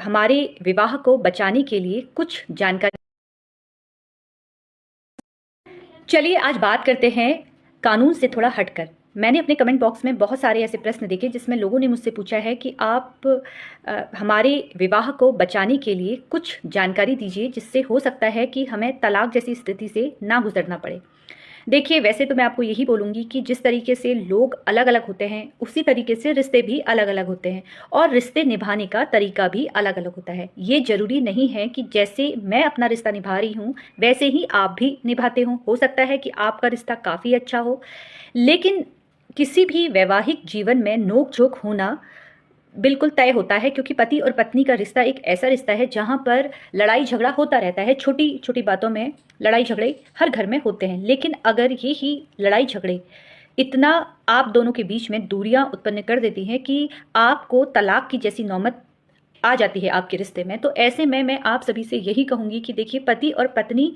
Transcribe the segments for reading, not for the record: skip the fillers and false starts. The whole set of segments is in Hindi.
हमारे विवाह को बचाने के लिए कुछ जानकारी। चलिए आज बात करते हैं कानून से थोड़ा हटकर। मैंने अपने कमेंट बॉक्स में बहुत सारे ऐसे प्रश्न देखे जिसमें लोगों ने मुझसे पूछा है कि आप हमारे विवाह को बचाने के लिए कुछ जानकारी दीजिए जिससे हो सकता है कि हमें तलाक जैसी स्थिति से ना गुजरना पड़े। देखिए, वैसे तो मैं आपको यही बोलूँगी कि जिस तरीके से लोग अलग अलग होते हैं उसी तरीके से रिश्ते भी अलग अलग होते हैं और रिश्ते निभाने का तरीका भी अलग अलग होता है। ये ज़रूरी नहीं है कि जैसे मैं अपना रिश्ता निभा रही हूँ वैसे ही आप भी निभाते हो सकता है कि आपका रिश्ता काफ़ी अच्छा हो, लेकिन किसी भी वैवाहिक जीवन में नोक झोंक होना बिल्कुल तय होता है, क्योंकि पति और पत्नी का रिश्ता एक ऐसा रिश्ता है जहाँ पर लड़ाई झगड़ा होता रहता है। छोटी छोटी बातों में लड़ाई झगड़े हर घर में होते हैं, लेकिन अगर ये ही लड़ाई झगड़े इतना आप दोनों के बीच में दूरियां उत्पन्न कर देती हैं कि आपको तलाक की जैसी नौबत आ जाती है आपके रिश्ते में, तो ऐसे में मैं आप सभी से यही कहूँगी कि देखिए, पति और पत्नी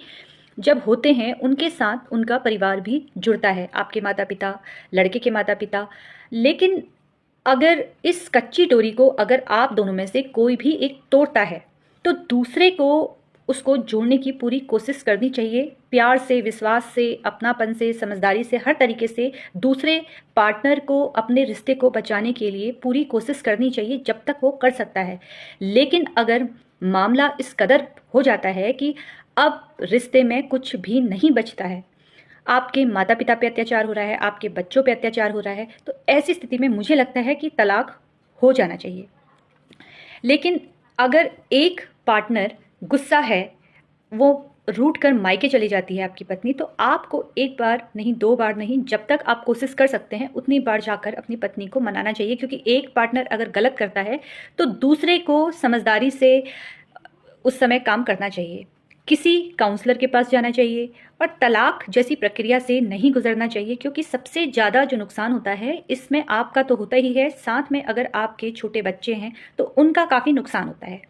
जब होते हैं उनके साथ उनका परिवार भी जुड़ता है, आपके माता पिता, लड़के के माता पिता। लेकिन अगर इस कच्ची डोरी को अगर आप दोनों में से कोई भी एक तोड़ता है तो दूसरे को उसको जोड़ने की पूरी कोशिश करनी चाहिए। प्यार से, विश्वास से, अपनापन से, समझदारी से, हर तरीके से दूसरे पार्टनर को अपने रिश्ते को बचाने के लिए पूरी कोशिश करनी चाहिए जब तक वो कर सकता है। लेकिन अगर मामला इस कदर हो जाता है कि अब रिश्ते में कुछ भी नहीं बचता है, आपके माता पिता पे अत्याचार हो रहा है, आपके बच्चों पे अत्याचार हो रहा है, तो ऐसी स्थिति में मुझे लगता है कि तलाक हो जाना चाहिए। लेकिन अगर एक पार्टनर गुस्सा है, वो रूठ कर मायके चली जाती है आपकी पत्नी, तो आपको एक बार नहीं, दो बार नहीं, जब तक आप कोशिश कर सकते हैं उतनी बार जाकर अपनी पत्नी को मनाना चाहिए। क्योंकि एक पार्टनर अगर गलत करता है तो दूसरे को समझदारी से उस समय काम करना चाहिए, किसी काउंसलर के पास जाना चाहिए और तलाक जैसी प्रक्रिया से नहीं गुजरना चाहिए। क्योंकि सबसे ज़्यादा जो नुकसान होता है इसमें आपका तो होता ही है, साथ में अगर आपके छोटे बच्चे हैं तो उनका काफ़ी नुकसान होता है।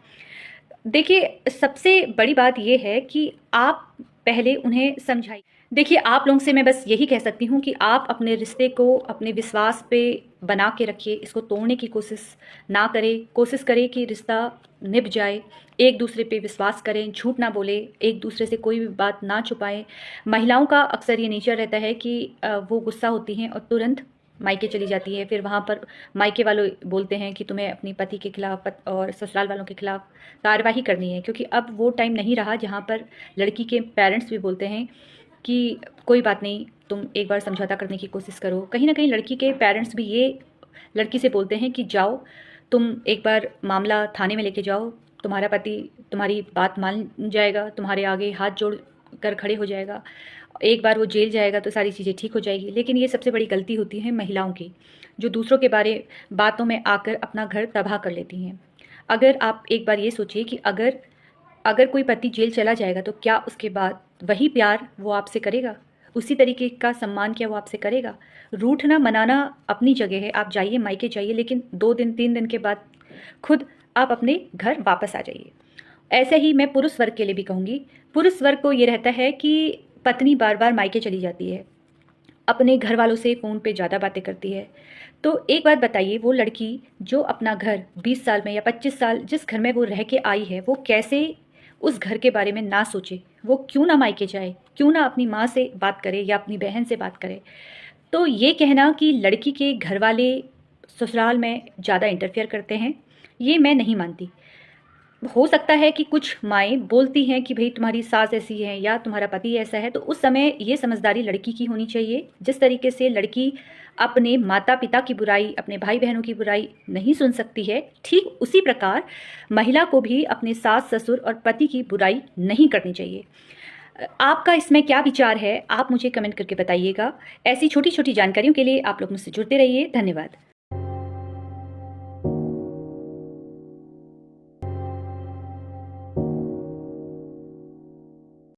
देखिए, सबसे बड़ी बात यह है कि आप पहले उन्हें समझाइए। देखिए, आप लोगों से मैं बस यही कह सकती हूँ कि आप अपने रिश्ते को अपने विश्वास पे बना के रखिए, इसको तोड़ने की कोशिश ना करें। कोशिश करें कि रिश्ता निभ जाए, एक दूसरे पे विश्वास करें, झूठ ना बोले, एक दूसरे से कोई भी बात ना छुपाएं। महिलाओं का अक्सर ये नेचर रहता है कि वो गुस्सा होती हैं और तुरंत मायके चली जाती है। फिर वहाँ पर मायके वालों बोलते हैं कि तुम्हें अपने पति के खिलाफ और ससुराल वालों के खिलाफ कार्रवाई करनी है, क्योंकि अब वो टाइम नहीं रहा जहाँ पर लड़की के पेरेंट्स भी बोलते हैं कि कोई बात नहीं, तुम एक बार समझौता करने की कोशिश करो। कहीं ना कहीं लड़की के पेरेंट्स भी ये लड़की से बोलते हैं कि जाओ, तुम एक बार मामला थाने में लेके जाओ, तुम्हारा पति तुम्हारी बात मान जाएगा, तुम्हारे आगे हाथ जोड़ कर खड़े हो जाएगा, एक बार वो जेल जाएगा तो सारी चीज़ें ठीक हो जाएगी। लेकिन ये सबसे बड़ी गलती होती है महिलाओं की, जो दूसरों के बातों में आकर अपना घर तबाह कर लेती हैं। अगर आप एक बार ये सोचिए कि अगर अगर कोई पति जेल चला जाएगा तो क्या उसके बाद वही प्यार वो आपसे करेगा, उसी तरीके का सम्मान क्या वो आपसे करेगा? रूठना मनाना अपनी जगह है, आप जाइए, मायके जाइए, लेकिन 2 दिन 3 दिन के बाद खुद आप अपने घर वापस आ जाइए। ऐसे ही मैं पुरुष वर्ग के लिए भी कहूँगी। पुरुष वर्ग को ये रहता है कि पत्नी बार बार मायके चली जाती है, अपने घर वालों से फ़ोन पे ज़्यादा बातें करती है। तो एक बात बताइए, वो लड़की जो अपना घर 20 साल में या 25 साल जिस घर में वो रह के आई है, वो कैसे उस घर के बारे में ना सोचे? वो क्यों ना मायके जाए, क्यों ना अपनी माँ से बात करे या अपनी बहन से बात करे? तो ये कहना कि लड़की के घर वाले ससुराल में ज़्यादा इंटरफेयर करते हैं, ये मैं नहीं मानती। हो सकता है कि कुछ माएँ बोलती हैं कि भई तुम्हारी सास ऐसी है या तुम्हारा पति ऐसा है, तो उस समय ये समझदारी लड़की की होनी चाहिए। जिस तरीके से लड़की अपने माता-पिता की बुराई, अपने भाई-बहनों की बुराई नहीं सुन सकती है, ठीक उसी प्रकार महिला को भी अपने सास-ससुर और पति की बुराई नहीं करनी चाहिए। आपका इसमें क्या विचार है? आप मुझे कमेंट करके बताइएगा। ऐसी छोटी-छोटी जानकारियों के लिए आप लोग मुझसे जुड़ते रहिए। धन्यवाद।